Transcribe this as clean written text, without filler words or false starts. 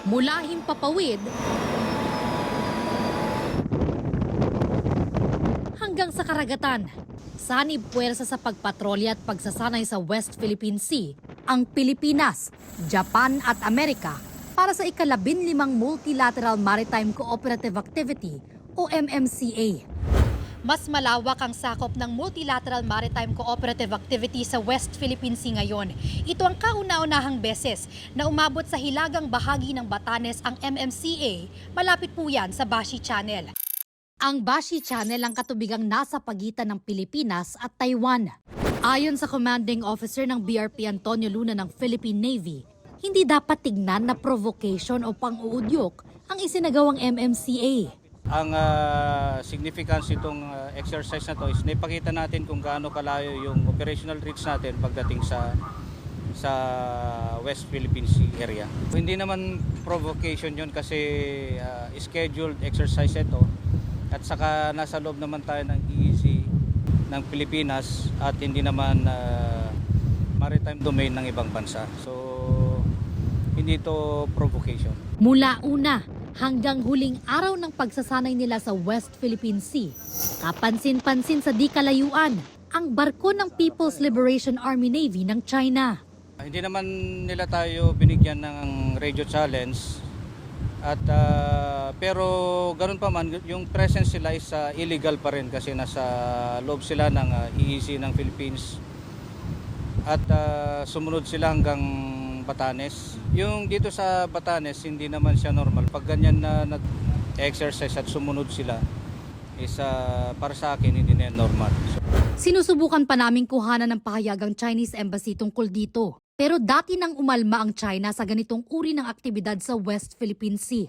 Mula himpapawid hanggang sa karagatan, sanib puwersa sa pagpatrolya at pagsasanay sa West Philippine Sea ang Pilipinas, Japan at Amerika para sa ika-15 Multilateral Maritime Cooperative Activity o MMCA. Mas malawak ang sakop ng Multilateral Maritime Cooperative Activity sa West Philippine Sea ngayon. Ito ang kauna-unahang beses na umabot sa hilagang bahagi ng Batanes ang MMCA, malapit po yan sa Bashi Channel. Ang Bashi Channel ang katubigang nasa pagitan ng Pilipinas at Taiwan. Ayon sa commanding officer ng BRP Antonio Luna ng Philippine Navy, hindi dapat tignan na provocation o pang-uudyok ang isinagawang MMCA. Ang significance itong exercise na to is naipakita natin kung gaano kalayo yung operational reach natin pagdating sa West Philippine Sea area. Hindi naman provocation yun kasi scheduled exercise ito at saka nasa loob naman tayo ng EEZ ng Pilipinas at hindi naman maritime domain ng ibang bansa. So hindi ito provocation. Mula una hanggang huling araw ng pagsasanay nila sa West Philippine Sea, kapansin-pansin sa di kalayuan ang barko ng People's Liberation Army Navy ng China. Hindi naman nila tayo binigyan ng radio challenge at pero ganun pa man yung presence sila is illegal pa rin kasi nasa loob sila ng EEZ ng Philippines at sumunod sila hanggang Batanes. Yung dito sa Batanes hindi naman siya normal. Pag ganyan na nag-exercise at sumunod sila is para sa akin hindi na normal. Sinusubukan pa naming kuhanan ng pahayagang Chinese Embassy tungkol dito. Pero dati nang umalma ang China sa ganitong uri ng aktibidad sa West Philippine Sea.